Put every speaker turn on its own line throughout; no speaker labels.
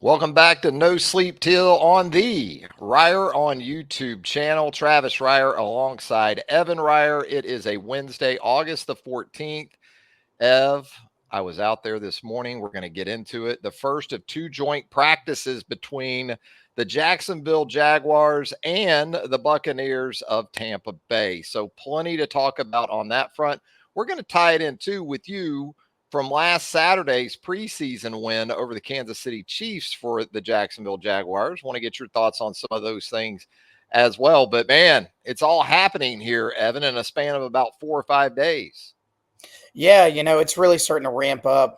Welcome back to No Sleep Teal on the Reier on YouTube channel. Travis Reier alongside Evan Reier. It is a Wednesday, August the 14th. Ev, I was out there this morning. We're going to get into it. The first of two joint practices between the Jacksonville Jaguars and the Buccaneers of Tampa Bay. So, plenty to talk about on that front. We're going to tie it in too with you from last Saturday's preseason win over the Kansas City Chiefs for the Jacksonville Jaguars. Want to get your thoughts on some of those things as well. But man, it's all happening here, Evan, in a span of about 4 or 5 days.
Yeah, it's really starting to ramp up.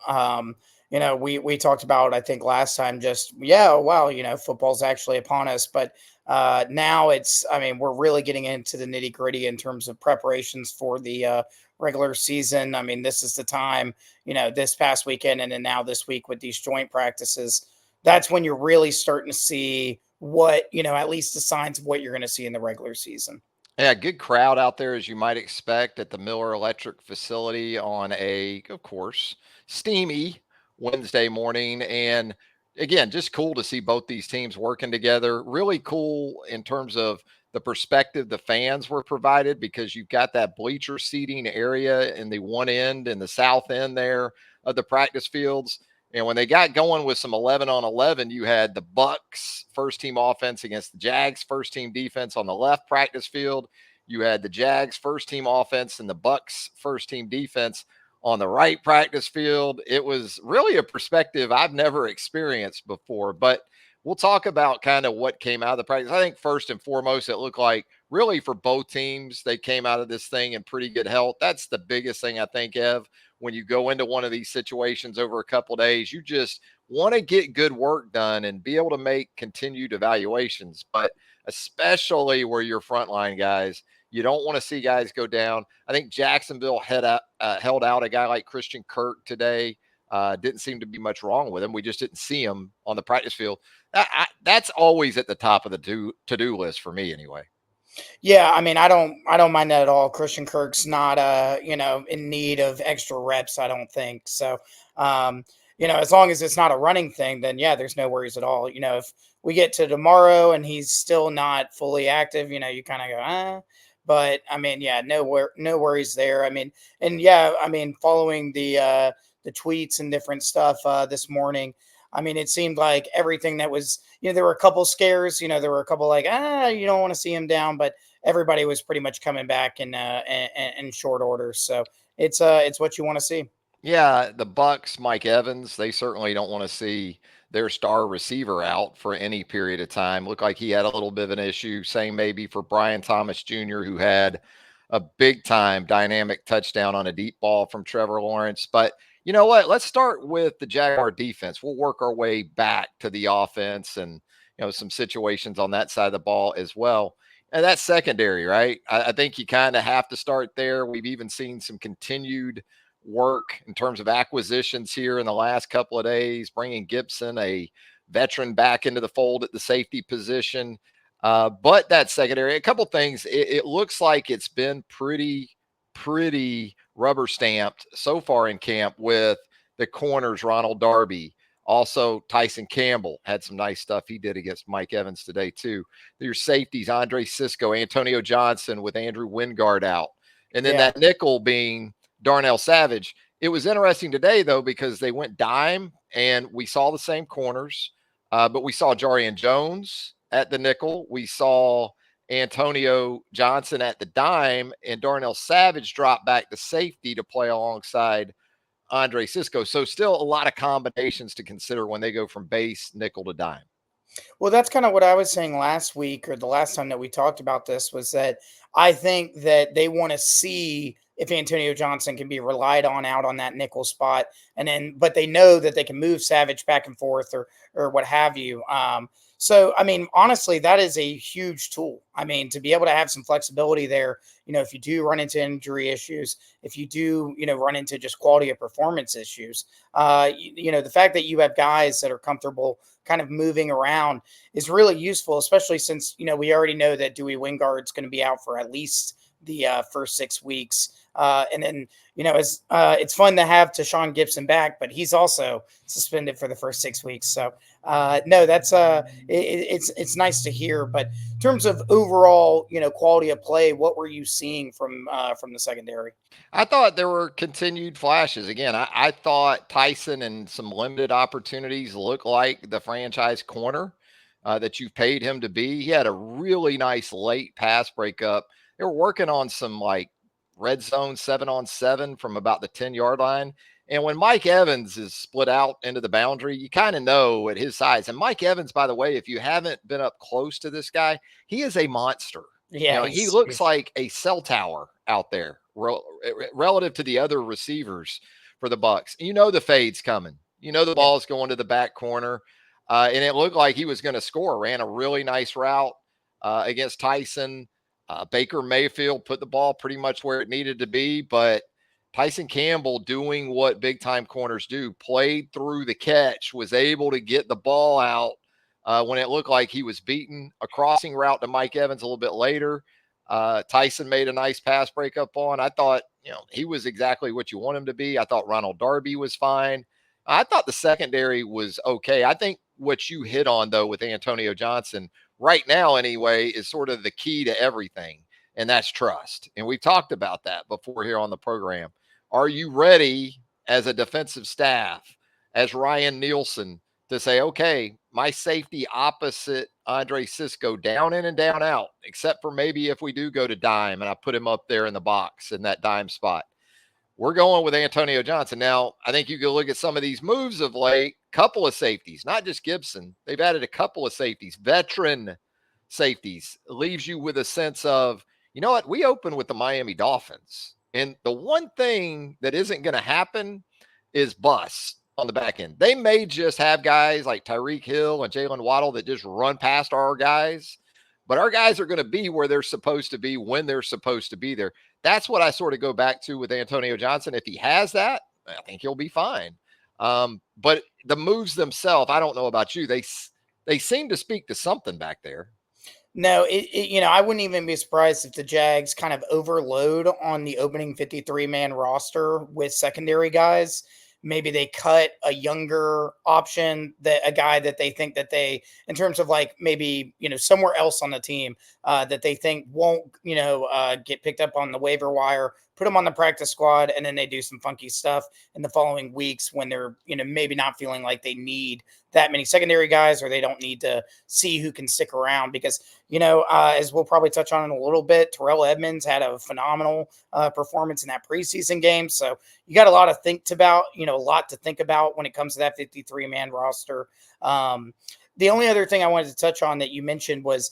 We talked about, I think last time, just yeah, wow, football's actually upon us. But now we're really getting into the nitty gritty in terms of preparations for the regular season. I mean, this is the time, this past weekend and then now this week with these joint practices. That's when you're really starting to see what, at least the signs of what you're going to see in the regular season.
Yeah, good crowd out there as you might expect at the Miller Electric facility on of course, steamy Wednesday morning. And again, just cool to see both these teams working together. Really cool in terms of the perspective the fans were provided because you've got that bleacher seating area in the one end and the south end there of the practice fields. And when they got going with some 11 on 11, you had the Bucks first team offense against the Jags first team defense on the left practice field. You had the Jags first team offense and the Bucks first team defense on the right practice field. It was really a perspective I've never experienced before, but we'll talk about kind of what came out of the practice. I think first and foremost, it looked like really for both teams, they came out of this thing in pretty good health. That's the biggest thing I think, Ev, when you go into one of these situations over a couple of days. You just want to get good work done and be able to make continued evaluations, but especially where your frontline guys, you don't want to see guys go down. I think Jacksonville held out a guy like Christian Kirk today. Didn't seem to be much wrong with him. We just didn't see him on the practice field. That's always at the top of the to-do list for me anyway.
Yeah, I don't mind that at all. Christian Kirk's not in need of extra reps, I don't think. So as long as it's not a running thing, then yeah, there's no worries at all. If we get to tomorrow and he's still not fully active, you kind of go, but yeah, no worries there. And yeah, following the tweets and different stuff this morning, it seemed like everything that was, there were a couple scares, there were a couple like, you don't want to see him down, but everybody was pretty much coming back in short order. So it's what you want to see.
Yeah, the Bucks, Mike Evans, they certainly don't want to see their star receiver out for any period of time. Looked like he had a little bit of an issue. Same maybe for Brian Thomas Jr., who had a big time dynamic touchdown on a deep ball from Trevor Lawrence. But you know what? Let's start with the Jaguar defense. We'll work our way back to the offense and some situations on that side of the ball as well. And that's secondary, right? I think you kind of have to start there. We've even seen some continued work in terms of acquisitions here in the last couple of days, bringing Gibson, a veteran, back into the fold at the safety position. But that secondary, a couple things. It looks like it's been pretty rubber stamped so far in camp with the corners, Ronald Darby. Also, Tyson Campbell had some nice stuff he did against Mike Evans today, too. Your safeties, Andre Cisco, Antonio Johnson with Andrew Wingard out. And then
Yeah.
that nickel being Darnell Savage. It was interesting today, though, because they went dime and we saw the same corners, but we saw Jarian Jones at the nickel. We saw Antonio Johnson at the dime, and Darnell Savage dropped back to safety to play alongside Andre Cisco. So still a lot of combinations to consider when they go from base, nickel to dime.
Well, that's kind of what I was saying last week or the last time that we talked about this was that I think that they want to see if Antonio Johnson can be relied on out on that nickel spot. And then, but they know that they can move Savage back and forth or what have you. So, honestly, that is a huge tool. To be able to have some flexibility there, if you do run into injury issues, if you do, run into just quality of performance issues, the fact that you have guys that are comfortable kind of moving around is really useful, especially since, we already know that Dewey Wingard's going to be out for at least the first 6 weeks. And then, it's fun to have Tashawn Gibson back, but he's also suspended for the first 6 weeks. So, no, that's it's nice to hear. But in terms of overall, quality of play, what were you seeing from the secondary?
I thought there were continued flashes. Again, I thought Tyson and some limited opportunities look like the franchise corner that you've paid him to be. He had a really nice late pass breakup. They were working on some like red zone 7-on-7 from about the 10-yard line. And when Mike Evans is split out into the boundary, you kind of know at his size. And Mike Evans, by the way, if you haven't been up close to this guy, he is a monster.
Yeah,
He
he's
looks
huge.
like a cell tower out there relative to the other receivers for the Bucks. The fade's coming. The
Yeah.
ball's going to the back corner, and it looked like he was going to score. Ran a really nice route against Tyson. Baker Mayfield put the ball pretty much where it needed to be, but Tyson Campbell doing what big time corners do, played through the catch, was able to get the ball out when it looked like he was beaten. A crossing route to Mike Evans a little bit later. Tyson made a nice pass breakup on. I thought, he was exactly what you want him to be. I thought Ronald Darby was fine. I thought the secondary was okay. I think what you hit on, though, with Antonio Johnson right now, anyway, is sort of the key to everything, and that's trust. And we've talked about that before here on the program. Are you ready as a defensive staff, as Ryan Nielsen, to say, okay, my safety opposite Andre Cisco down in and down out, except for maybe if we do go to dime and I put him up there in the box in that dime spot. We're going with Antonio Johnson. Now, I think you can look at some of these moves of late, couple of safeties, not just Gibson. They've added a couple of safeties, veteran safeties. It leaves you with a sense of, you know what, we open with the Miami Dolphins. And the one thing that isn't going to happen is bust on the back end. They may just have guys like Tyreek Hill and Jalen Waddle that just run past our guys, but our guys are going to be where they're supposed to be when they're supposed to be there. That's what I sort of go back to with Antonio Johnson. If he has that, I think he'll be fine. But the moves themselves, I don't know about you. They seem to speak to something back there.
No, I wouldn't even be surprised if the Jags kind of overload on the opening 53-man roster with secondary guys. Maybe they cut a younger option, that a guy that they think that they, in terms of like maybe, somewhere else on the team that they think won't, get picked up on the waiver wire, put them on the practice squad, and then they do some funky stuff in the following weeks when they're, maybe not feeling like they need that many secondary guys, or they don't need to see who can stick around because, as we'll probably touch on in a little bit, Terrell Edmonds had a phenomenal performance in that preseason game. So you got a lot to think about when it comes to that 53-man roster. The only other thing I wanted to touch on that you mentioned was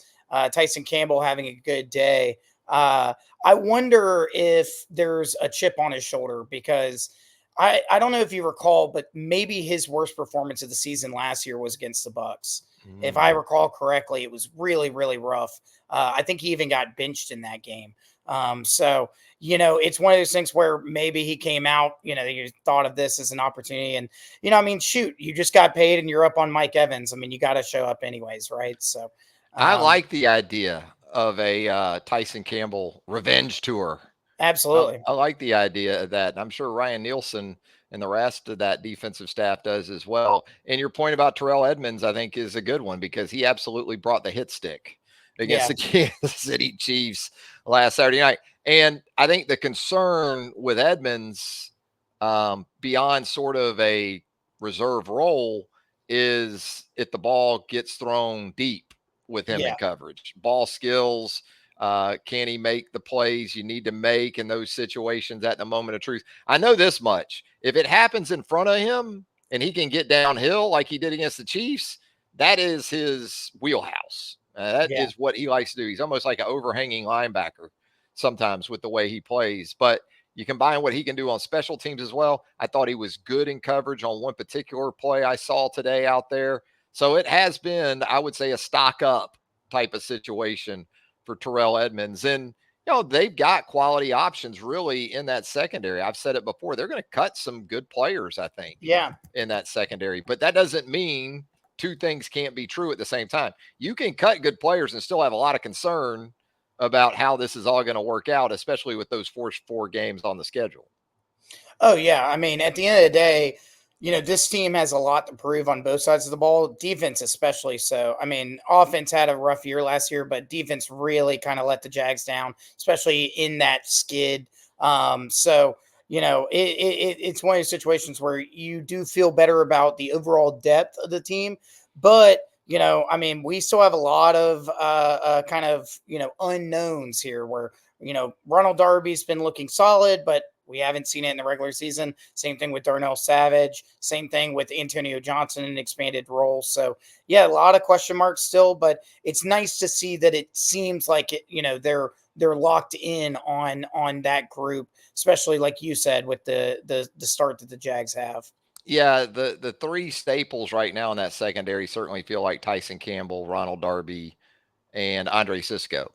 Tyson Campbell having a good day. I wonder if there's a chip on his shoulder because I don't know if you recall, but maybe his worst performance of the season last year was against the Bucks. If I recall correctly, it was really, really rough. I think he even got benched in that game. So, it's one of those things where maybe he came out, you thought of this as an opportunity. And, shoot, you just got paid and you're up on Mike Evans. I mean, you got to show up anyways, right? So,
I
um,
like the idea of a Tyson Campbell revenge tour.
absolutely.
I like the idea of that. And I'm sure Ryan Nielsen and the rest of that defensive staff does as well. And your point about Terrell Edmonds, I think, is a good one because he absolutely brought the hit stick against
Yeah.
the Kansas City Chiefs last Saturday night. And I think the concern with Edmonds, beyond sort of a reserve role, is if the ball gets thrown deep with him in
Yeah.
coverage, ball skills, can he make the plays you need to make in those situations at the moment of truth? I know this much. If it happens in front of him and he can get downhill like he did against the Chiefs, that is his wheelhouse. That
Yeah.
is what he likes to do. He's almost like an overhanging linebacker sometimes with the way he plays. But you combine what he can do on special teams as well. I thought he was good in coverage on one particular play I saw today out there. So it has been, I would say, a stock up type of situation for Terrell Edmonds. And, they've got quality options really in that secondary. I've said it before. They're going to cut some good players, I think,
Yeah.
in that secondary. But that doesn't mean two things can't be true at the same time. You can cut good players and still have a lot of concern about how this is all going to work out, especially with those first 4 games on the schedule.
Oh yeah, I mean, at the end of the day, this team has a lot to prove on both sides of the ball, defense especially so. I mean, offense had a rough year last year, but defense really kind of let the Jags down, especially in that skid. So it's one of those situations where you do feel better about the overall depth of the team, but I mean, we still have a lot of kind of unknowns here where Ronald Darby's been looking solid, but we haven't seen it in the regular season. Same thing with Darnell Savage. Same thing with Antonio Johnson in an expanded role. So yeah, a lot of question marks still, but it's nice to see that it seems like they're locked in on that group, especially like you said with the start that the Jags have.
Yeah, the three staples right now in that secondary certainly feel like Tyson Campbell, Ronald Darby, and Andre Cisco.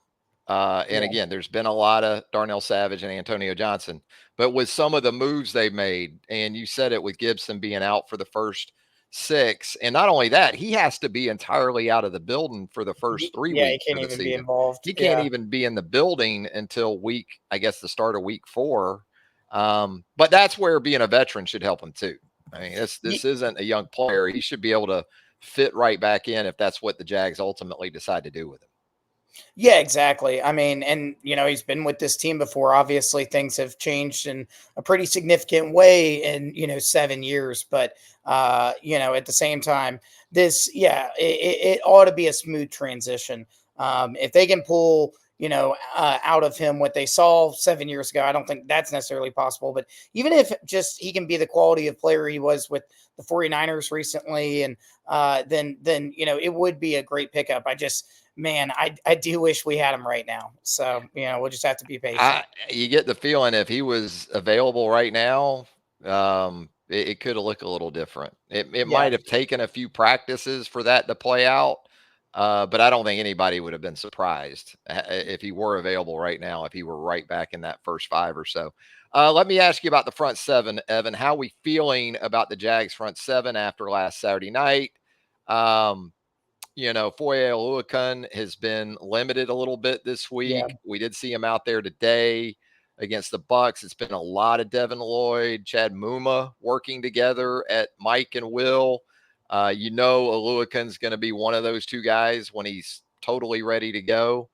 And
Yeah.
again, there's been a lot of Darnell Savage and Antonio Johnson, but with some of the moves they've made, and you said it with Gibson being out for the first 6, and not only that, he has to be entirely out of the building for the first three
Yeah, he
weeks
can't
of the
even be
season.
involved.
He can't
Yeah.
even be in the building until I guess, the start of week 4. But that's where being a veteran should help him too. I mean, this isn't a young player. He should be able to fit right back in if that's what the Jags ultimately decide to do with him.
Yeah, exactly. I mean, and he's been with this team before. Obviously, things have changed in a pretty significant way in 7 years. But at the same time, it ought to be a smooth transition. If they can pull out of him what they saw 7 years ago, I don't think that's necessarily possible. But even if just he can be the quality of player he was with the 49ers recently, and then it would be a great pickup. Man, I do wish we had him right now. So, we'll just have to be patient.
You get the feeling if he was available right now, it could have looked a little different. It
Yeah.
might have taken a few practices for that to play out, but I don't think anybody would have been surprised if he were available right now, if he were right back in that first 5 or so. Let me ask you about the front 7, Evan. How are we feeling about the Jags front 7 after last Saturday night? Um, Foye Oluokun has been limited a little bit this
Yeah.
week. We did see him out there today against the Bucks. It's been a lot of Devin Lloyd, Chad Muma working together at Mike and Will. Oluokun's going to be one of those two guys when he's totally ready to go.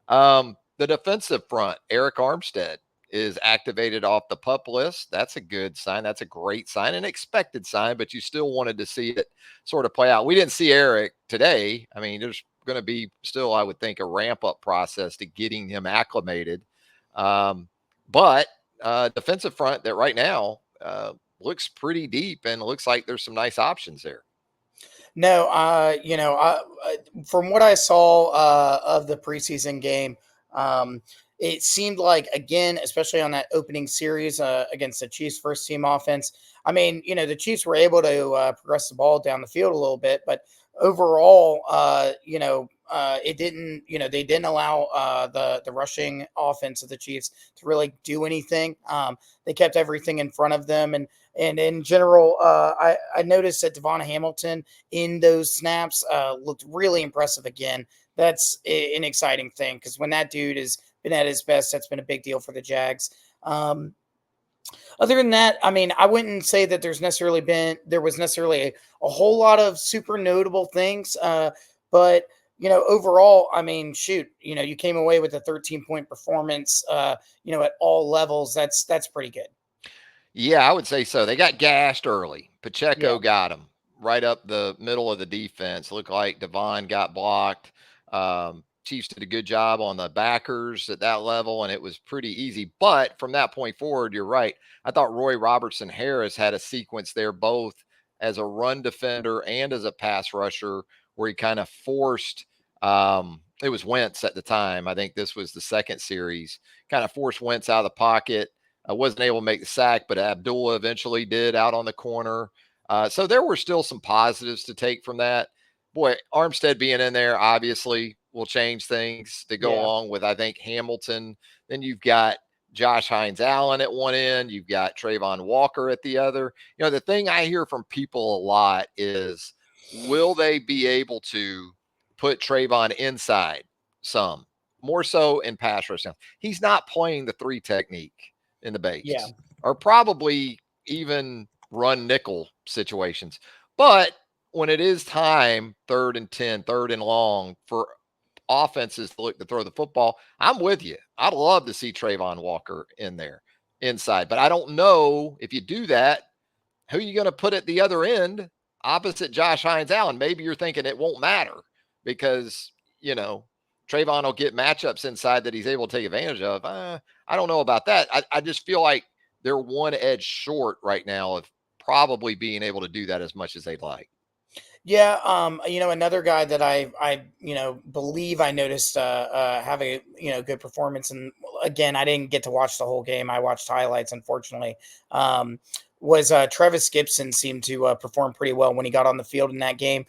The defensive front, Eric Armstead is activated off the pup list. That's a good sign. That's a great sign, an expected sign, but you still wanted to see it sort of play out. We didn't see Eric today. I mean, there's going to be still, I would think, a ramp up process to getting him acclimated. But defensive front that right now looks pretty deep and looks like there's some nice options there.
No, from what I saw of the preseason game, it seemed like, again, especially on that opening series against the Chiefs' first team offense. I mean, the Chiefs were able to progress the ball down the field a little bit, but overall, it didn't. They didn't allow the rushing offense of the Chiefs to really do anything. They kept everything in front of them, and in general, I noticed that Devon Hamilton in those snaps looked really impressive again. That's an exciting thing because when that dude has been at his best, that's been a big deal for the Jags. Other than that, I mean, I wouldn't say that there was necessarily a whole lot of super notable things, but overall, I mean, shoot, you came away with a 13-point performance, at all levels. That's pretty good.
Yeah, I would say so. They got gashed early.
Yeah.
Pacheco got him right up the middle of the defense. Looked like Devon got blocked. Chiefs did a good job on the backers at that level, and it was pretty easy. But from that point forward, you're right. I thought Roy Robertson Harris had a sequence there, both as a run defender and as a pass rusher, where he kind of forced. It was Wentz at the time. I think this was the second series. Kind of forced Wentz out of the pocket. I wasn't able to make the sack, but Abdullah eventually did out on the corner. So there were still some positives to take from that. Boy, Armstead being in there obviously will change things to go
Yeah.
along with, I think, Hamilton. Then you've got Josh Hines Allen at one end. You've got Trayvon Walker at the other. The thing I hear from people a lot is, will they be able to put Trayvon inside some more so in pass rush. He's not playing the three technique in the
Yeah.
base, or probably even run nickel situations. But when it is time, 3rd and 10, 3rd and long, for offenses to look to throw the football, I'm with you. I'd love to see Trayvon Walker in there inside, but I don't know if you do that, who are you going to put at the other end opposite Josh Hines Allen? Maybe you're thinking it won't matter because, Trayvon will get matchups inside that he's able to take advantage of. I don't know about that. I just feel like they're one edge short right now of probably being able to do that as much as they'd like.
Yeah, another guy that I believe I noticed have a good performance, and again, I didn't get to watch the whole game. I watched highlights, unfortunately. Was Travis Gibson seemed to perform pretty well when he got on the field in that game.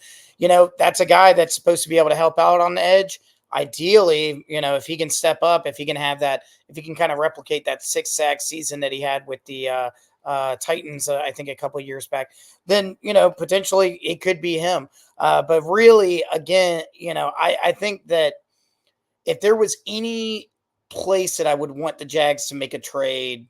That's a guy that's supposed to be able to help out on the edge. Ideally, if he can step up, if he can have that, if he can kind of replicate that 6 sack season that he had with the Titans, I think a couple of years back, then potentially it could be him. But really, again, I think that if there was any place that I would want the Jags to make a trade,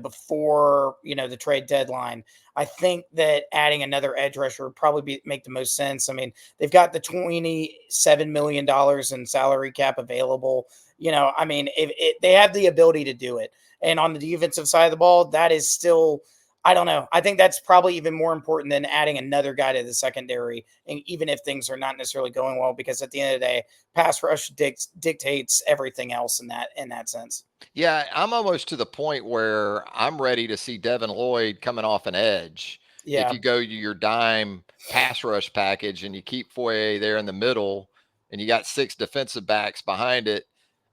before the trade deadline, I think that adding another edge rusher would probably make the most sense. I mean, they've got the $27 million in salary cap available. I mean, if they have the ability to do it, and on the defensive side of the ball, that is still. I don't know. I think that's probably even more important than adding another guy to the secondary, and even if things are not necessarily going well, because at the end of the day, pass rush dictates everything else in that sense.
Yeah, I'm almost to the point where I'm ready to see Devin Lloyd coming off an edge. If
Yeah,
you go to your dime pass rush package and you keep Foye there in the middle and you got 6 defensive backs behind it,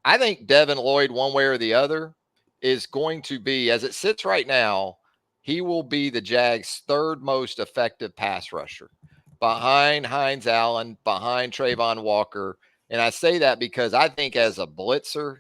I think Devin Lloyd, one way or the other, is going to be, as it sits right now, he will be the Jags' third most effective pass rusher behind Hines Allen, behind Trayvon Walker. And I say that because I think as a blitzer,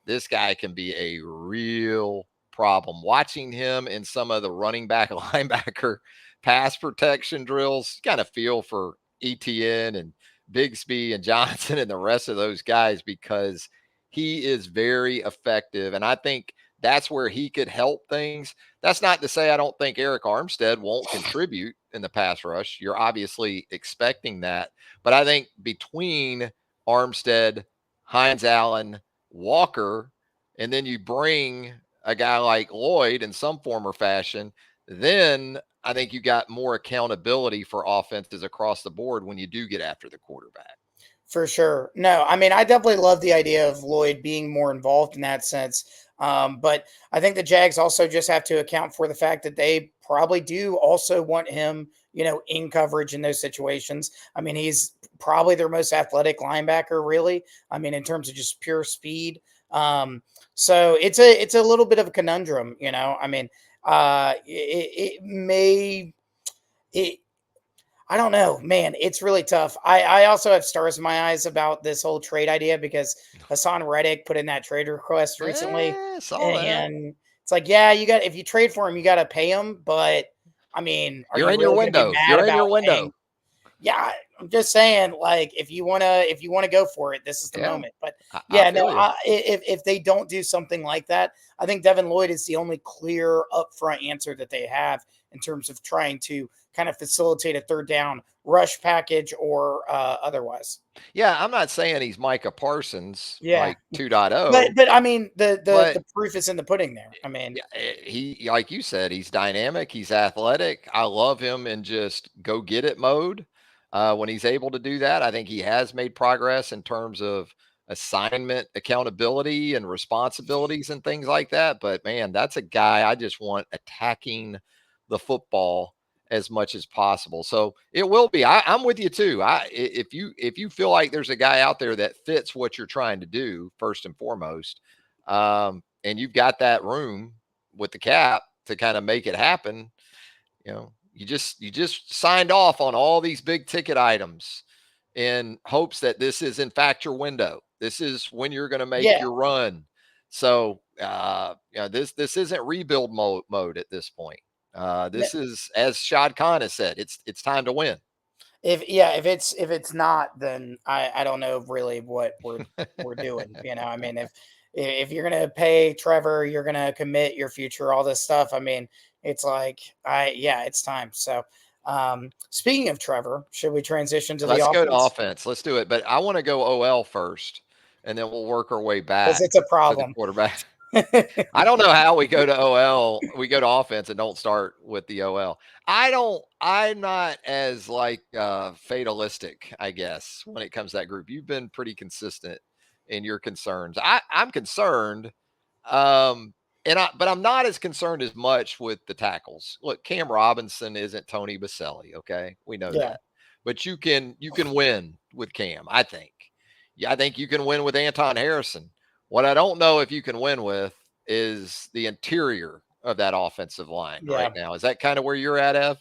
this guy can be a real problem. Watching him in some of the running back linebacker pass protection drills, kind of feel for ETN and Bigsby and Johnson and the rest of those guys because he is very effective. And I think that's where he could help things. That's not to say I don't think Eric Armstead won't contribute in the pass rush. You're obviously expecting that. But I think between Armstead, Hines Allen, Walker, and then you bring a guy like Lloyd in some form or fashion, then I think you got more accountability for offenses across the board when you do get after the quarterback.
for sure. No, I mean, I definitely love the idea of Lloyd being more involved in that sense. But I think the Jags also just have to account for the fact that they probably do also want him, in coverage in those situations. I mean, he's probably their most athletic linebacker, really. I mean, in terms of just pure speed. So it's a little bit of a conundrum, I mean, it may it I don't know, man. It's really tough. I also have stars in my eyes about this whole trade idea because Hassan Reddick put in that trade request recently,
Saw that.
and it's like, yeah, you got if you trade for him, you got to pay him. But I mean, are
You're
you
in your
really going to be
window.
mad
You're in
about
your window.
paying? Yeah, I'm just saying, like, if you wanna go for it, this is the
Yeah,
moment. But
I
yeah, no,
feel you.
if they don't do something like that, I think Devin Lloyd is the only clear upfront answer that they have in terms of trying to kind of facilitate a third down rush package or otherwise.
Yeah, I'm not saying he's Micah Parsons
Yeah,
like 2.0,
but I mean the
but
proof is in the pudding there. I mean,
yeah, he, like you said, he's dynamic, he's athletic. I love him in just go get it mode. When he's able to do that, I think he has made progress in terms of assignment, accountability, and responsibilities and things like that. But man, that's a guy I just want attacking the football as much as possible. So it will be. I'm with you too. If you feel like there's a guy out there that fits what you're trying to do, first and foremost, and you've got that room with the cap to kind of make it happen, you just signed off on all these big ticket items in hopes that this is in fact your window. This is when you're going to make
yeah.
your run. So this isn't rebuild mode at this point. This is, as Shad Khan has said, it's time to win.
if it's not, then I don't know really what we're doing. I mean, if you're gonna pay Trevor, you're gonna commit your future, all this stuff. I mean, it's like it's time. So, speaking of Trevor, should we transition to the
Let's go to
offense
offense. Let's do it. But I want to go OL first, and then we'll work our way
because
back
it's a
to the
problem.
quarterback. I don't know how we go to OL. We go to offense and don't start with the OL. I don't. I'm not as like fatalistic, I guess, when it comes to that group. You've been pretty consistent in your concerns. I'm concerned, but I'm not as concerned as much with the tackles. Look, Cam Robinson isn't Tony Baselli. Okay, we know
Yeah,
that, but you can win with Cam. I think. Yeah, I think you can win with Anton Harrison. What I don't know if you can win with is the interior of that offensive line right
yeah.
now. Is that kind of where you're at, Ev?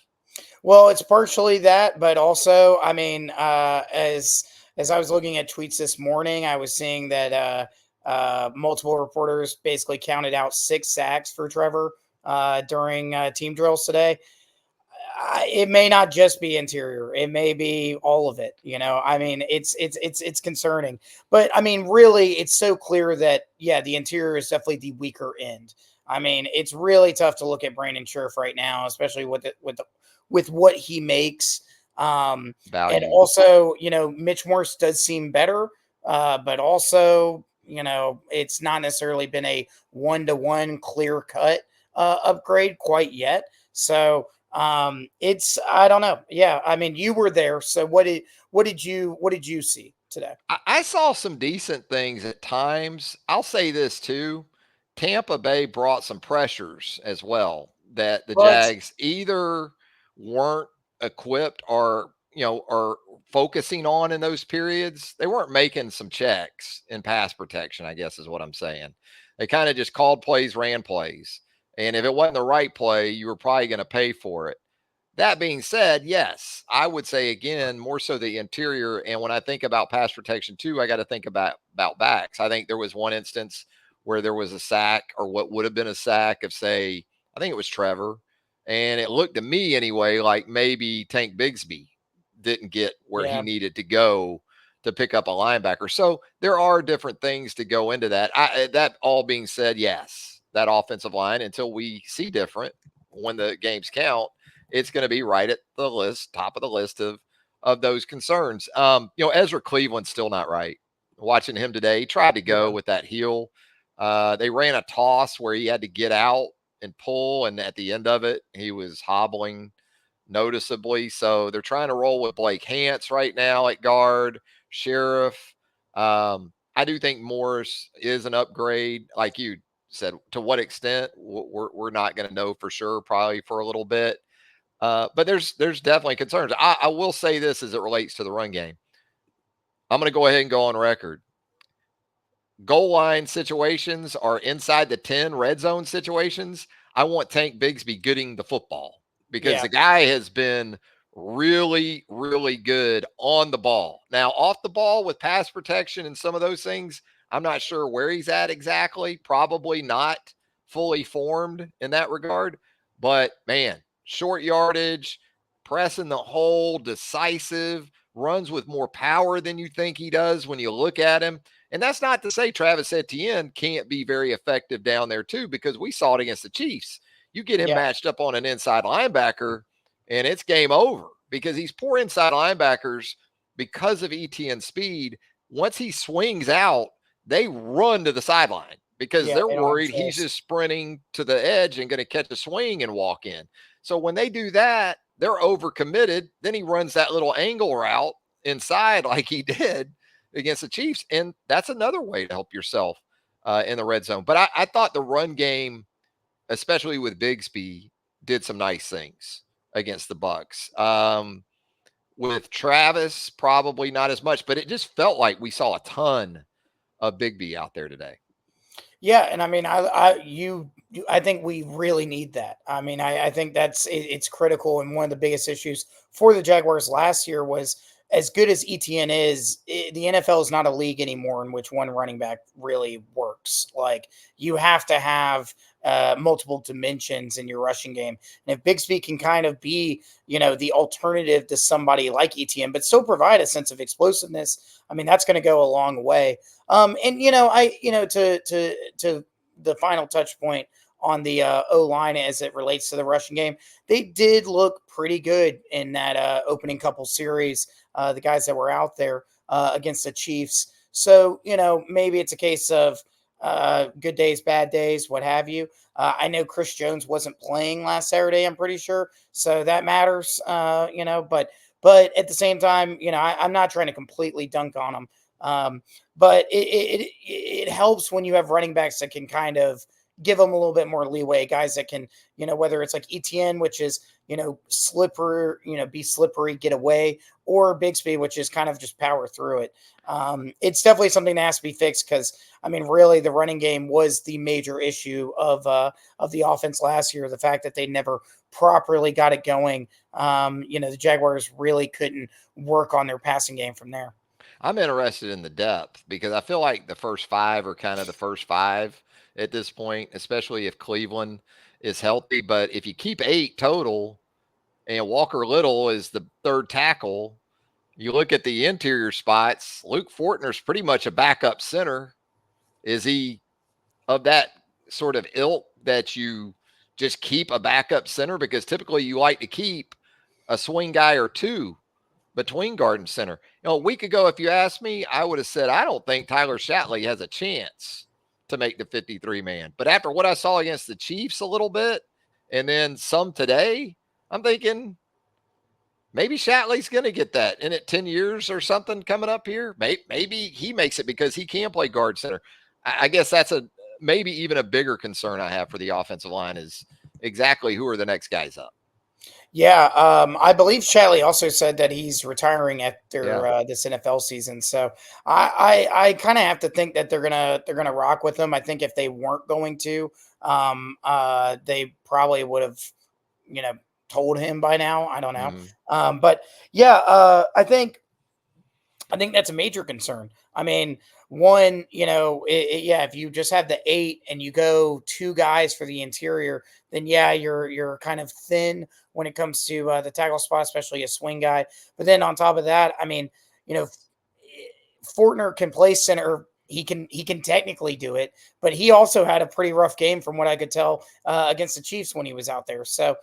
Well, it's partially that, but also, I mean, as I was looking at tweets this morning, I was seeing that multiple reporters basically counted out 6 sacks for Trevor during team drills today. It may not just be interior; it may be all of it. I mean, it's concerning, but I mean, really, it's so clear that the interior is definitely the weaker end. I mean, it's really tough to look at Brandon Scherf right now, especially with what he makes. And
Value.
also, Mitch Morse does seem better, but also, it's not necessarily been a 1-to-1 clear cut upgrade quite yet. So it's I don't know. Yeah, I mean, you were there, so what did you see today?
I saw some decent things at times. I'll say this too. Tampa Bay brought some pressures as well that the
But
Jags either weren't equipped or focusing on in those periods. They weren't making some checks in pass protection, I guess is what I'm saying. They kind of just called plays, ran plays. And if it wasn't the right play, you were probably going to pay for it. That being said, yes, I would say again, more so the interior. And when I think about pass protection too, I got to think about backs. I think there was one instance where there was a sack or what would have been a sack of, say, I think it was Trevor. And it looked to me anyway like maybe Tank Bigsby didn't get where he
yeah,
needed to go to pick up a linebacker. So there are different things to go into that. That all being said, yes, that offensive line, until we see different when the games count, it's going to be right at the list, top of the list of those concerns. Ezra Cleveland's still not right. Watching him today, he tried to go
yeah,
with that heel. They ran a toss where he had to get out and pull, and at the end of it, he was hobbling noticeably. So they're trying to roll with Blake Hance right now at guard, Sheriff. I do think Morris is an upgrade, like you said. To what extent, we're not going to know for sure, probably for a little bit. But there's definitely concerns. I will say this as it relates to the run game. I'm going to go ahead and go on record. Goal line situations are inside the 10 red zone situations. I want Tank Bigsby getting the football because
yeah,
the guy has been really, really good on the ball. Now, off the ball with pass protection and some of those things, I'm not sure where he's at exactly. Probably not fully formed in that regard. But man, short yardage, pressing the hole, decisive, runs with more power than you think he does when you look at him. And that's not to say Travis Etienne can't be very effective down there too, because we saw it against the Chiefs. You get him
yeah,
matched up on an inside linebacker, and it's game over because these poor inside linebackers, because of Etienne's speed, once he swings out, they run to the sideline because
yeah.
they're
They don't have a
worried he's
choice.
just sprinting to the edge and going to catch a swing and walk in. So when they do that, they're overcommitted. Then he runs that little angle route inside like he did against the Chiefs. And that's another way to help yourself in the red zone. But I thought the run game, especially with Bigsby, did some nice things against the Bucks. With Travis, probably not as much, but it just felt like we saw a ton of Bigby out there today.
Yeah, and I mean, I think we really need that. I mean, I think it's critical, and one of the biggest issues for the Jaguars last year was as good as ETN is, the NFL is not a league anymore in which one running back really works. Like you have to have multiple dimensions in your rushing game. And if Bigsby can kind of be, the alternative to somebody like ETN, but still provide a sense of explosiveness, I mean, that's going to go a long way. And to the final touch point on the O line as it relates to the rushing game, they did look pretty good in that opening couple series. The guys that were out there against the Chiefs. So, maybe it's a case of good days, bad days, what have you. I know Chris Jones wasn't playing last Saturday, I'm pretty sure. So that matters, but at the same time, I'm not trying to completely dunk on them. But it helps when you have running backs that can kind of give them a little bit more leeway, guys that can, whether it's like ETN, which is, slippery, be slippery, get away, or Bigsby, which is kind of just power through it. It's definitely something that has to be fixed because, I mean, really, the running game was the major issue of the offense last year. The fact that they never properly got it going. The Jaguars really couldn't work on their passing game from there.
I'm interested in the depth because I feel like the first five are kind of the first five at this point, especially if Cleveland is healthy. But if you keep 8 total and Walker Little is the third tackle, you look at the interior spots, Luke Fortner's pretty much a backup center. Is he of that sort of ilk that you just keep a backup center? Because typically you like to keep a swing guy or two between guard and center. A week ago, if you asked me, I would have said, I don't think Tyler Shatley has a chance to make the 53 man. But after what I saw against the Chiefs a little bit, and then some today, I'm thinking maybe Shatley's going to get that in it 10 years or something coming up here. Maybe he makes it because he can play guard center. I guess that's maybe even a bigger concern I have for the offensive line is exactly who are the next guys up.
Yeah, I believe Shatley also said that he's retiring after this NFL season. So I kind of have to think that they're gonna rock with him. I think if they weren't going to, they probably would have, you know, told him by now. I don't know. But yeah, I think that's a major concern. I mean, one, yeah, if you just have the 8 and you go 2 guys for the interior, then yeah, you're kind of thin when it comes to the tackle spot, especially a swing guy. But then on top of that, I mean, you know, Fortner can play center. He can technically do it, but he also had a pretty rough game from what I could tell against the Chiefs when he was out there. So,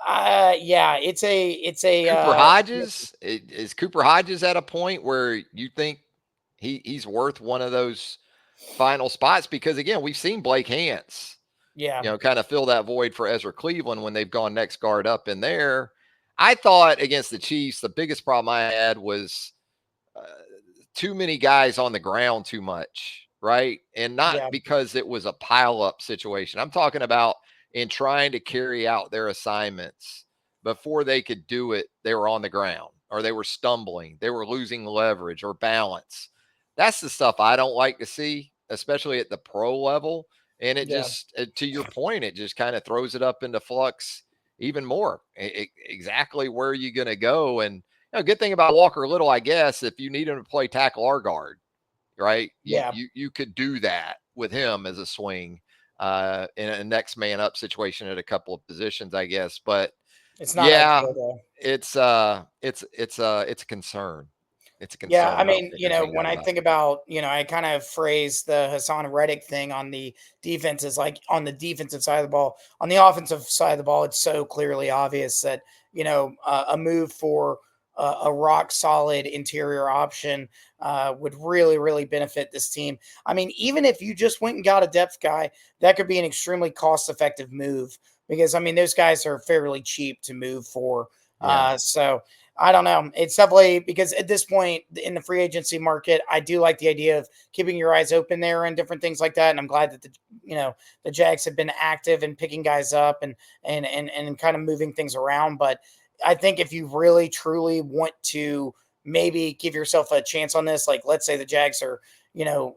yeah, it's a
Cooper Hodges, is Cooper Hodges at a point where you think he's worth one of those final spots? Because again, we've seen Blake Hance,
yeah,
kind of fill that void for Ezra Cleveland when they've gone next guard up in there. I thought against the Chiefs, the biggest problem I had was uh, too many guys on the ground too much, right? And not
yeah,
because it was a pile up situation. I'm talking about in trying to carry out their assignments before they could do it, they were on the ground or they were stumbling, they were losing leverage or balance. That's the stuff I don't like to see, especially at the pro level. And it
yeah,
just, to your point, it just kind of throws it up into flux even more. Exactly where are you going to go? And good thing about Walker Little, I guess, if you need him to play tackle or guard, right? You
yeah.
you you could do that with him as a swing in a next man up situation at a couple of positions, I guess. But
It's not
yeah,
ideal though.
it's a concern. It's a
Yeah, I
concern. I don't
mean,
think there's any
when
doubt
I
about
think about, I kind of phrase the Hassan Reddick thing on the defenses, like on the defensive side of the ball. On the offensive side of the ball, it's so clearly obvious that, a move for a rock solid interior option would really, really benefit this team. I mean, even if you just went and got a depth guy, that could be an extremely cost effective move because, I mean, those guys are fairly cheap to move for.
it. Yeah.
So, I don't know. It's definitely because at this point in the free agency market, I do like the idea of keeping your eyes open there and different things like that. And I'm glad that the Jags have been active in picking guys up and kind of moving things around. But I think if you really truly want to maybe give yourself a chance on this, like let's say the Jags are,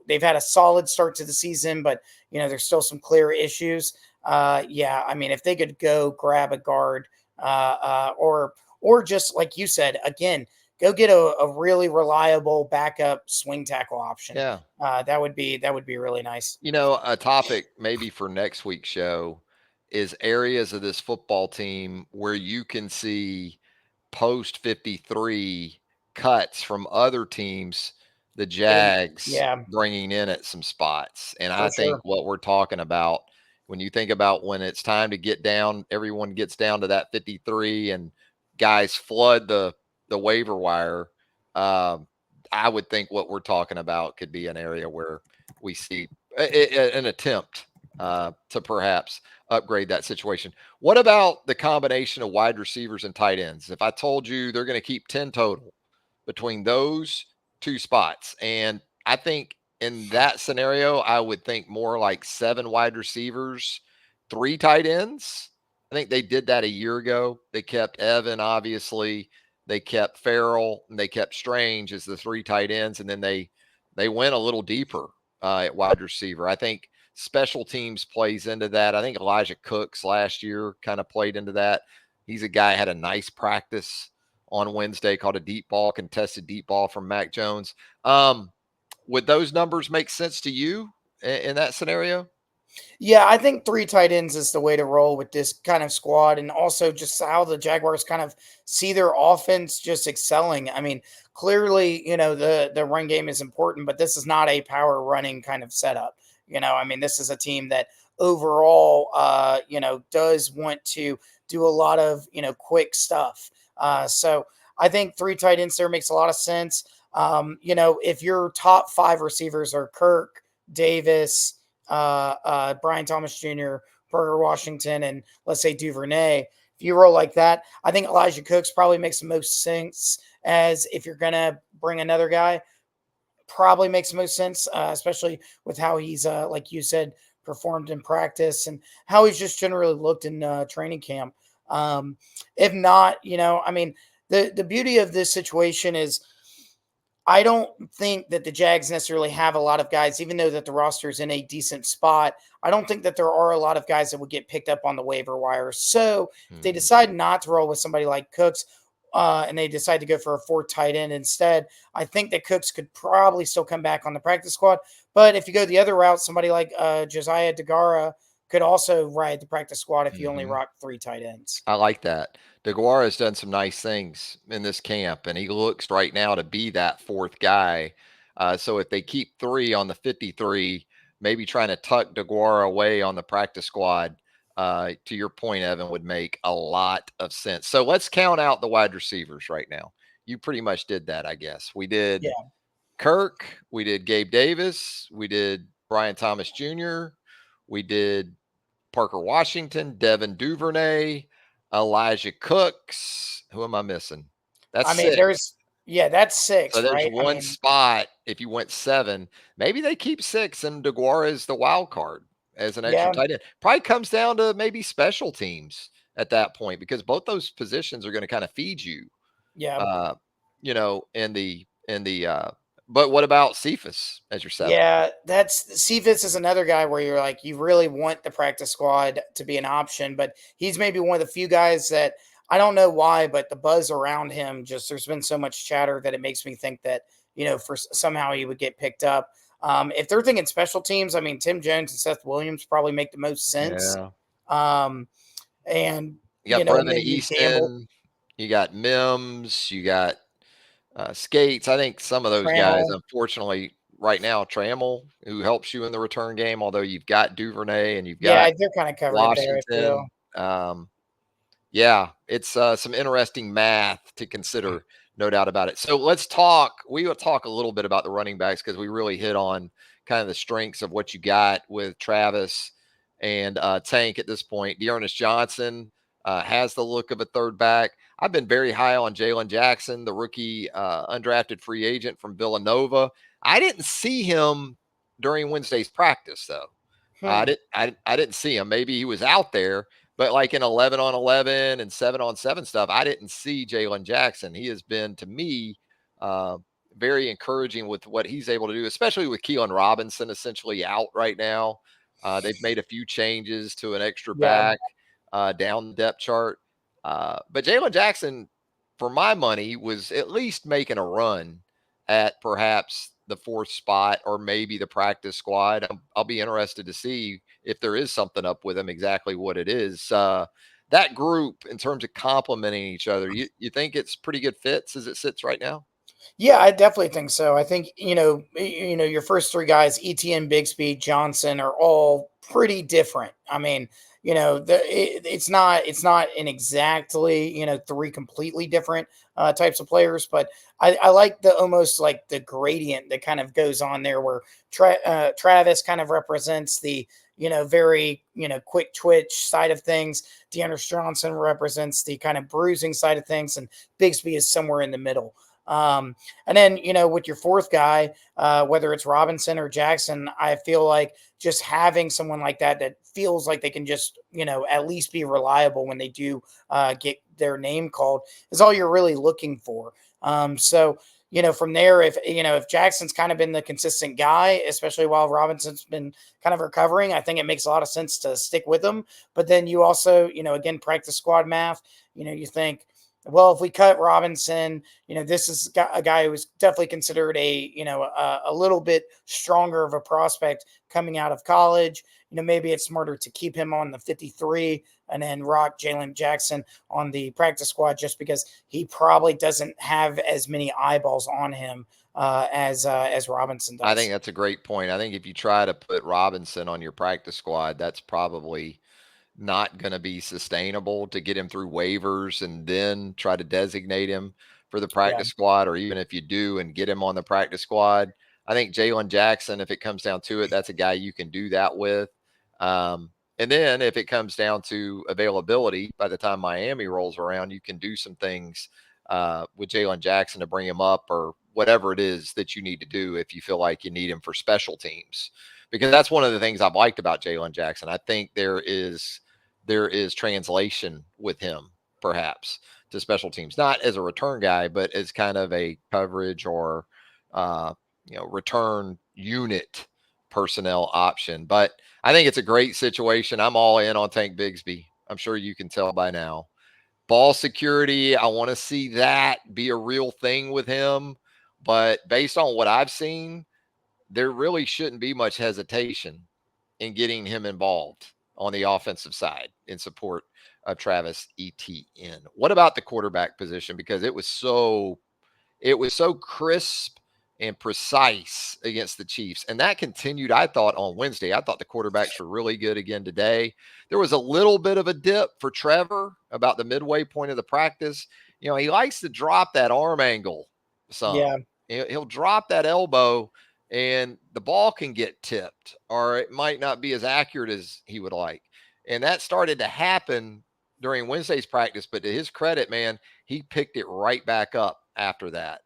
they've had a solid start to the season, but there's still some clear issues. Yeah, I mean, if they could go grab a guard or just like you said, again, go get a really reliable backup swing tackle option.
Yeah.
That would be really nice.
A topic maybe for next week's show is areas of this football team where you can see post 53 cuts from other teams, the
And
Jags
yeah,
bringing in at some spots. And
for
I think
sure.
what we're talking about when you think about when it's time to get down, everyone gets down to that 53 and guys flood the waiver wire. Um, I would think what we're talking about could be an area where we see an attempt to perhaps upgrade that situation. What about the combination of wide receivers and tight ends? If I told you they're going to keep 10 total between those two spots, and I think in that scenario, I would think more like 7 wide receivers, 3 tight ends. I think they did that a year ago. They kept Evan, obviously. They kept Farrell and they kept Strange as the 3 tight ends, and then they went a little deeper at wide receiver. I think special teams plays into that. I think Elijah Cooks last year kind of played into that. He's a guy had a nice practice on Wednesday, called a deep ball, contested deep ball from Mac Jones. Would those numbers make sense to you in that scenario?
Yeah, I think three tight ends is the way to roll with this kind of squad, and also just how the Jaguars kind of see their offense just excelling. I mean, clearly, the run game is important, but this is not a power running kind of setup. I mean, this is a team that overall, does want to do a lot of quick stuff. So I think three tight ends there makes a lot of sense. If your top five receivers are Kirk, Davis, Brian Thomas Jr., Burger Washington, and let's say Duvernay. If you roll like that, I think Elijah Cooks probably makes the most sense. As if you're gonna bring another guy, probably makes the most sense, especially with how he's, like you said, performed in practice and how he's just generally looked in training camp. Um, if not, I mean, the beauty of this situation is I don't think that the Jags necessarily have a lot of guys, even though that the roster is in a decent spot. I don't think that there are a lot of guys that would get picked up on the waiver wire. So if they
Mhm.
decide not to roll with somebody like Cooks, and they decide to go for a fourth tight end instead, I think that Cooks could probably still come back on the practice squad. But if you go the other route, somebody like Josiah DeGara could also ride the practice squad if you only
Mhm.
rock three tight ends.
I like that. DeGuara has done some nice things in this camp, and he looks right now to be that fourth guy. So if they keep 3 on the 53, maybe trying to tuck DeGuara away on the practice squad, to your point, Evan, would make a lot of sense. So let's count out the wide receivers right now. You pretty much did that, I guess. We did
Yeah.
Kirk, we did Gabe Davis, we did Brian Thomas Jr., we did Parker Washington, Devin Duvernay, Elijah Cooks. Who am I missing? That's
I mean,
6.
that's
So
six,
there's
right? I
one
mean,
spot if you went 7. Maybe they keep 6 and DeGuara is the wild card as an extra
yeah,
tight end. Probably comes down to maybe special teams at that point because both those positions are going to kind of feed you,
yeah.
uh, in the but what about Cephas as your 7?
Yeah, that's Cephas is another guy where you're like, you really want the practice squad to be an option, but he's maybe one of the few guys that I don't know why, but the buzz around him just there's been so much chatter that it makes me think that for somehow he would get picked up. If they're thinking special teams, I mean Tim Jones and Seth Williams probably make the most sense.
Yeah.
Um, and
You got Brevin
maybe you gamble
Easton, you got Mims, you got Skates. I think some of those guys,
Trammell.
unfortunately, right now, Trammell, who helps you in the return game, although you've got Duvernay and you've got
Yeah, they're kind of covered there. I feel.
Washington. Um, yeah, it's some interesting math to consider, no doubt about it. So let's talk. We will talk a little bit about the running backs because we really hit on kind of the strengths of what you got with Travis and Tank at this point. Dearness Johnson has the look of a third back. I've been very high on Jalen Jackson, the rookie undrafted free agent from Villanova. I didn't see him during Wednesday's practice, though. I
Hmm.
didn't. I didn't see him. Maybe he was out there, but like in 11 on 11 and 7 on 7 stuff, I didn't see Jalen Jackson. He has been to me uh, very encouraging with what he's able to do, especially with Keelan Robinson essentially out right now. They've made a few changes to an extra
Yeah.
back down the depth chart. But Jalen Jackson, for my money, was at least making a run at perhaps the fourth spot or maybe the practice squad. I'll be interested to see if there is something up with him, exactly what it is. That group, in terms of complementing each other, you think it's pretty good fits as it sits right now?
Yeah, I definitely think so. I think, your first three guys, ETN, Bigsby, Johnson, are all pretty different. I mean, it's not an exactly, three completely different types of players, but I like the almost like the gradient that kind of goes on there, where Travis kind of represents the very quick twitch side of things. Deandre Johnson represents the kind of bruising side of things, and Bigsby is somewhere in the middle. And then, with your fourth guy, whether it's Robinson or Jackson, I feel like just having someone like that feels like they can just, at least be reliable when they do get their name called is all you're really looking for. So, from there, if Jackson's kind of been the consistent guy, especially while Robinson's been kind of recovering, I think it makes a lot of sense to stick with him. But then you also, again, practice squad math, you think, well, if we cut Robinson, this is a guy who was definitely considered a little bit stronger of a prospect coming out of college. Maybe it's smarter to keep him on the 53 and then rock Jalen Jackson on the practice squad, just because he probably doesn't have as many eyeballs on him as Robinson
I think
does.
that's a great point. I think if you try to put Robinson on your practice squad, that's probably not going to be sustainable to get him through waivers and then try to designate him for the
Yeah.
practice squad, or even if you do and get him on the practice squad. I think Jalen Jackson, if it comes down to it, that's a guy you can do that with. And then if it comes down to availability, by the time Miami rolls around, you can do some things with Jalen Jackson to bring him up, or whatever it is that you need to do if you feel like you need him for special teams. Because that's one of the things I've liked about Jalen Jackson. I think there is translation with him, perhaps, to special teams, not as a return guy, but as kind of a coverage or uh, return unit personnel option. But I think it's a great situation. I'm all in on Tank Bigsby. I'm sure you can tell by now. Ball security, I want to see that be a real thing with him. But based on what I've seen, there really shouldn't be much hesitation in getting him involved on the offensive side in support of Travis Etienne. What about the quarterback position? Because it was so crisp and precise against the Chiefs. And that continued, I thought, on Wednesday. I thought the quarterbacks were really good again today. There was a little bit of a dip for Trevor about the midway point of the practice. He likes to drop that arm angle some.
Yeah.
He'll drop that elbow and the ball can get tipped, or it might not be as accurate as he would like. And that started to happen during Wednesday's practice. But to his credit, man, he picked it right back up after that.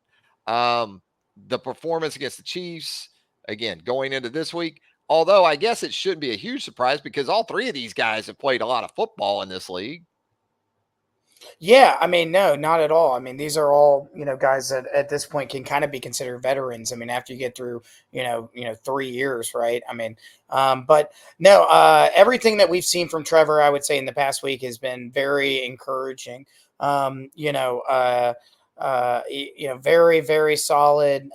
Um, the performance against the Chiefs, again, going into this week, although I guess it shouldn't be a huge surprise because all three of these guys have played a lot of football in this league.
Yeah, I mean, no, not at all. I mean, these are all, guys that at this point can kind of be considered veterans. I mean, after you get through, 3 years, right? I mean, but no, everything that we've seen from Trevor, I would say in the past week has been very encouraging. Very, very solid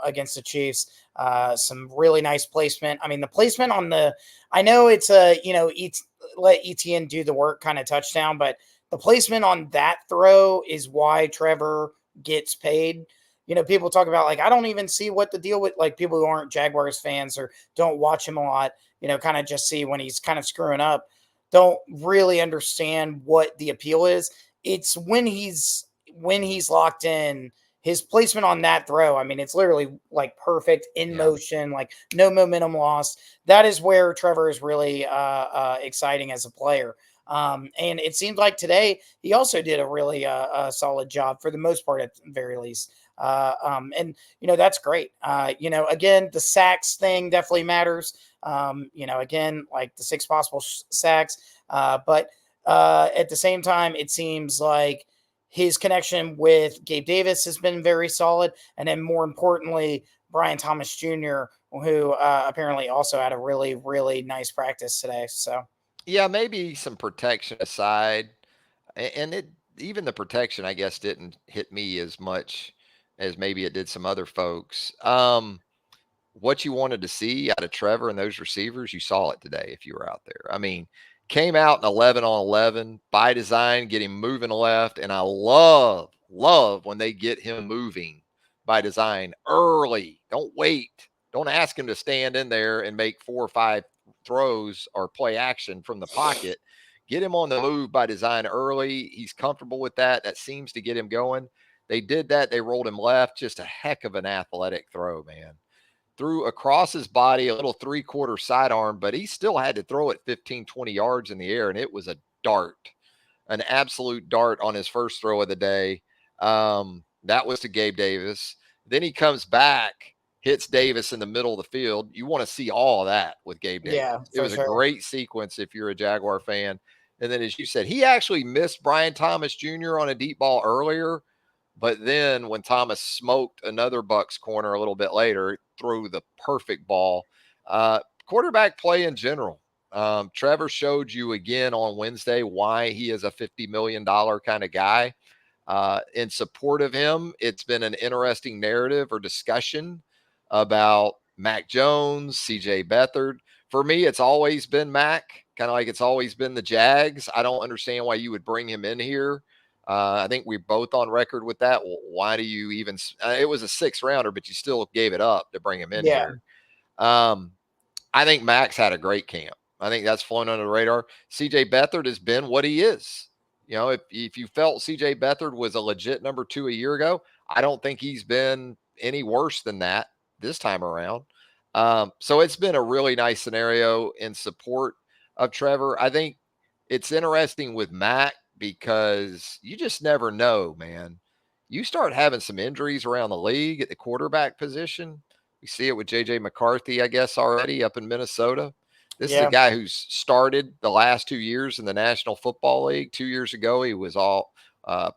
against the Chiefs. Some really nice placement. I mean, the placement on I know it's let ETN do the work kind of touchdown, but the placement on that throw is why Trevor gets paid. People talk about, like, I don't even see what the deal with, like, people who aren't Jaguars fans or don't watch him a lot, kind of just see when he's kind of screwing up, don't really understand what the appeal is. It's when he's locked in, his placement on that throw. I mean, it's literally like perfect in
Yeah.
motion, like no momentum lost. That is where Trevor is really exciting as a player. And it seemed like today he also did a really solid job for the most part, at the very least. And that's great. Again, the sacks thing definitely matters. Again, like the six possible sacks. But at the same time, it seems like his connection with Gabe Davis has been very solid. And then more importantly, Brian Thomas Jr., who apparently also had a really, really nice practice today. So,
Yeah, maybe some protection aside. And even the protection, I guess, didn't hit me as much as maybe it did some other folks. What you wanted to see out of Trevor and those receivers, you saw it today if you were out there. I mean, came out in 11 on 11 by design, get him moving left. And I love when they get him moving by design early. Don't wait. Don't ask him to stand in there and make 4 or 5 throws or play action from the pocket. Get him on the move by design early. He's comfortable with that. That seems to get him going. They did that. They rolled him left. Just a heck of an athletic throw, man. Threw across his body a little 3/4 sidearm, but he still had to throw it 15, 20 yards in the air, and it was a dart, an absolute dart on his first throw of the day. That was to Gabe Davis. Then he comes back, hits Davis in the middle of the field. You want to see all of that with Gabe Davis.
Yeah,
It
for
was a
sure.
great sequence if you're a Jaguar fan. And then, as you said, he actually missed Brian Thomas Jr. on a deep ball earlier. But then when Thomas smoked another Bucks corner a little bit later, threw the perfect ball. Quarterback play in general. Trevor showed you again on Wednesday why he is a $50 million kind of guy. In support of him, it's been an interesting narrative or discussion about Mac Jones, CJ Beathard. For me, it's always been Mac, kind of like it's always been the Jags. I don't understand why you would bring him in here. I think we're both on record with that. Well, why do you even? It was a 6th rounder, but you still gave it up to bring him in
Yeah,
here. Um, I think Max had a great camp. I think that's flown under the radar. CJ Beathard has been what he is. If you felt CJ Beathard was a legit number 2 a year ago, I don't think he's been any worse than that this time around. So it's been a really nice scenario in support of Trevor. I think it's interesting with Mac because you just never know, man. You start having some injuries around the league at the quarterback position. We see it with JJ McCarthy, I guess, already up in Minnesota. This is a
yeah,
guy who's started the last 2 years in the National Football League. 2 years ago, he was all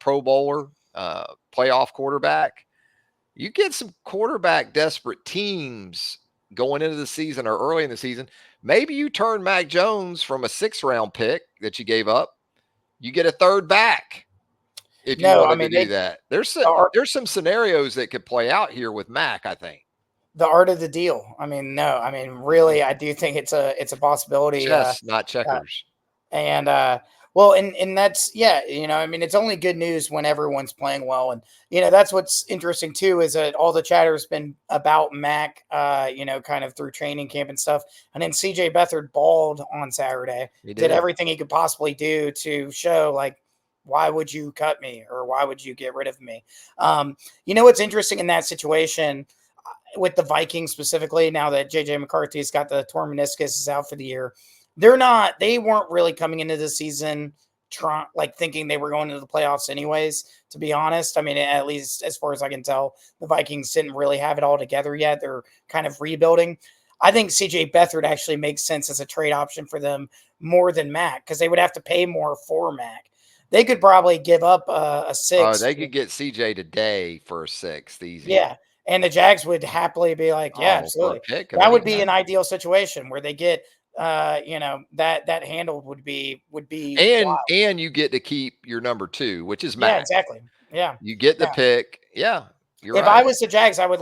Pro Bowler, playoff quarterback. You get some quarterback desperate teams going into the season or early in the season. Maybe you turn Mac Jones from a 6th round pick that you gave up. You get a third back if you
no, I
wanted to
mean
do that.
the art,
There's some scenarios that could play out here with Mac, I think.
the art of the deal. I mean, no, I mean, really, I do think it's a possibility.
Chess, not
Uh,
checkers.
and well, and that's, yeah, I mean, it's only good news when everyone's playing well. And that's what's interesting too, is that all the chatter has been about Mac, kind of through training camp and stuff. And then CJ Beathard balled on Saturday,
He
did
did.
everything he could possibly do to show, like, why would you cut me, or why would you get rid of me? What's interesting in that situation with the Vikings specifically, now that JJ McCarthy's got the torn meniscus, is out for the year, they weren't really coming into the season thinking they were going into the playoffs anyways, to be honest. I mean, at least as far as I can tell, the Vikings didn't really have it all together yet. They're kind of rebuilding. I think CJ Beathard actually makes sense as a trade option for them more than Mac, because they would have to pay more for Mac. They could probably give up a
Oh,
six.
they could get CJ today for a 6th, easy.
Yeah. And the Jags would happily be like, yeah,
Oh, for a
absolutely.
pick of
That
any
would be an
kind.
ideal situation where they get that handled would be wild.
And you get to keep your number 2, which is
Yeah,
Mac.
exactly. Yeah.
You get the
Yeah.
pick. Yeah, you're
If I
right.
was the Jags, I would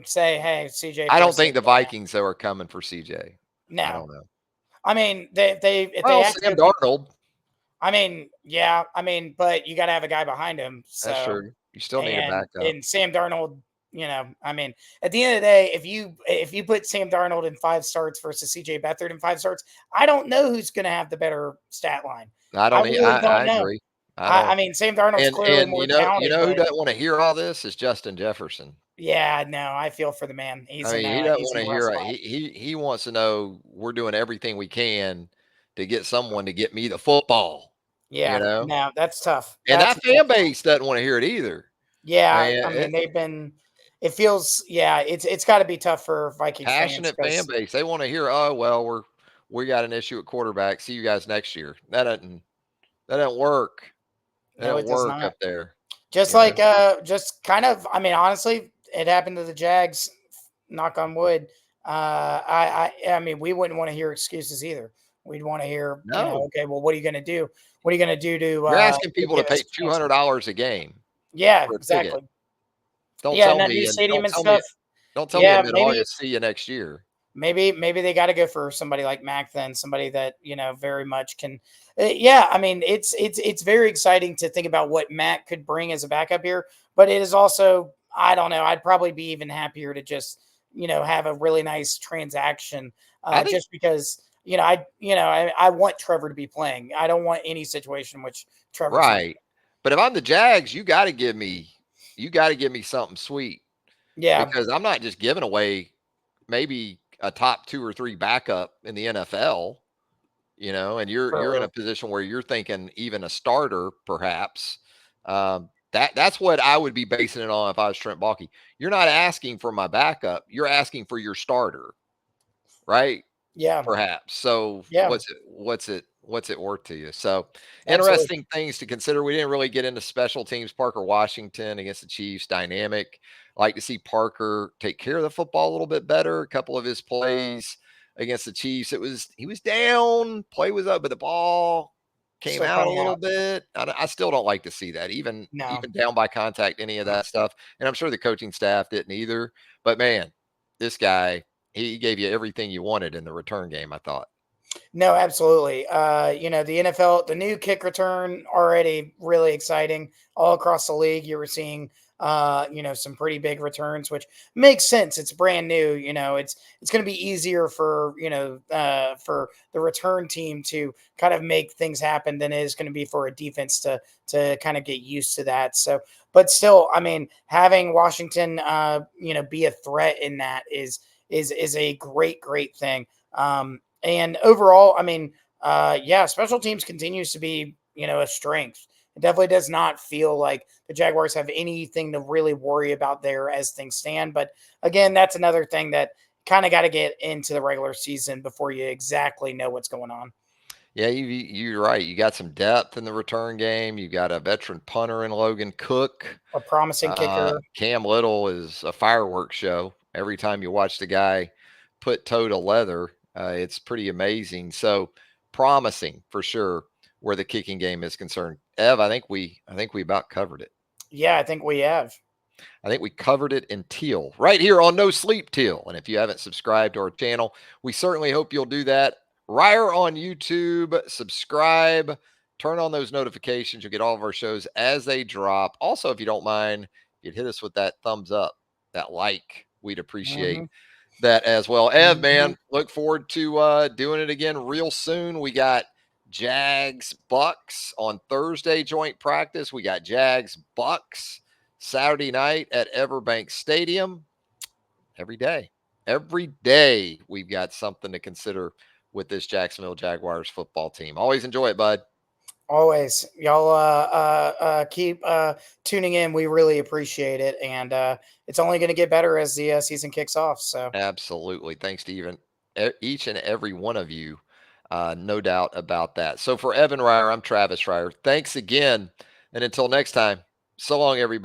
say, hey, CJ
I
for a
don't think
six
the
right
Vikings though are coming for CJ.
now.
I
No.
don't know.
I mean, if they
Well,
had to
Sam
go keep,
Darnold.
I mean, yeah, I mean, but you got to have a guy behind him.
That's
So,
true. You still need a
and
backup.
Sam Darnold, I mean, at the end of the day, if you put Sam Darnold in 5 starts versus CJ Beathard in 5 starts, I don't know who's going to have the better stat line.
I
I
don't.
really don't
I
know.
agree. I
I
don't.
mean, Sam Darnold's clearly
And
more
you
talented,
know who
but
doesn't want to hear all this is Justin Jefferson.
yeah, no, I feel for the man.
I mean, he doesn't
He's
want
in
to
a rough
hear.
spot.
He wants to know we're doing everything we can to get someone to get me the football. You
Yeah,
know,
no, that's tough.
and
That's
that
a tough
fan
one.
base doesn't want to hear it either. I
Yeah,
mean,
I mean, it feels, yeah, it's got to be tough for Vikings fans
passionate fan
because
base. They want to hear, oh well, we got an issue at quarterback. See you guys next year. That doesn't work. That
no,
doesn't
it does
work
not.
up there.
Just
You know.
like, just kind of, I mean, honestly, it happened to the Jags. Knock on wood. I mean, we wouldn't want to hear excuses either. We'd want to hear,
No,
okay, well, what are you going to do? What are you going to do
you're asking
to
people to
give
pay
us a chance?
$200 a game
Yeah,
for a ticket.
exactly. Yeah, and that new stadium and stuff.
Don't tell me in
Yeah, maybe
mid-August, see you next year.
maybe they got to go for somebody like Mac then, somebody that very much can. Yeah, I mean it's very exciting to think about what Mac could bring as a backup here, but it is also I don't know. I'd probably be even happier to just have a really nice transaction,
I think
just because I want Trevor to be playing. I don't want any situation in which Trevor's not.
right. But if I'm the Jags, you gotta give me something sweet
Yeah,
because I'm not just giving away maybe a top 2 or 3 backup in the NFL, and you're in a
for
position where you're thinking even a starter perhaps. That's what I would be basing it on if I was Trent Baalke. You're not asking for my backup, you're asking for your starter, right?
yeah,
Perhaps. So
yeah,
what's it worth to you? So
absolutely.
interesting things to consider. We didn't really get into special teams. Parker Washington against the Chiefs, dynamic. Like to see Parker take care of the football a little bit better. A couple of his plays against the Chiefs, he was down, play was up, but the ball came
Still
out a
coming
little
out.
bit. I still don't like to see that,
No.
even down by contact, any of that stuff. And I'm sure the coaching staff didn't either. But man, this guy, he gave you everything you wanted in the return game, I thought.
No, absolutely. The NFL, the new kick return already really exciting all across the league. You were seeing, some pretty big returns, which makes sense. It's brand new. It's going to be easier for the return team to kind of make things happen than it is going to be for a defense to kind of get used to that. So, but still, I mean, having Washington, be a threat in that is a great thing. And overall, I mean, yeah, special teams continues to be, a strength. It definitely does not feel like the Jaguars have anything to really worry about there as things stand. But again, that's another thing that kind of got to get into the regular season before you exactly know what's going on.
Yeah, you're right. You got some depth in the return game. You got a veteran punter in Logan Cook.
A promising kicker.
Cam Little is a fireworks show. Every time you watch the guy put toe to leather, it's pretty amazing. So promising for sure where the kicking game is concerned. Ev, I think we about covered it.
Yeah, I think we have.
I think we covered it in Teal right here on No Sleep Teal. And if you haven't subscribed to our channel, we certainly hope you'll do that. Reier on YouTube, subscribe, turn on those notifications. You'll get all of our shows as they drop. Also, if you don't mind, you'd hit us with that thumbs up, that like. We'd appreciate
Hmm.
that as well. Ev,
Hmm.
man, look forward to doing it again real soon. We got Jags Bucks on Thursday joint practice. We got Jags Bucks Saturday night at Everbank Stadium. Every day. Every day we've got something to consider with this Jacksonville Jaguars football team. Always enjoy it, bud.
Always, y'all keep tuning in. We really appreciate it, and it's only going to get better as the season kicks off. So,
Absolutely. Thanks to each and every one of you. No doubt about that. So for Evan Reier, I'm Travis Reier. Thanks again. And until next time, so long, everybody.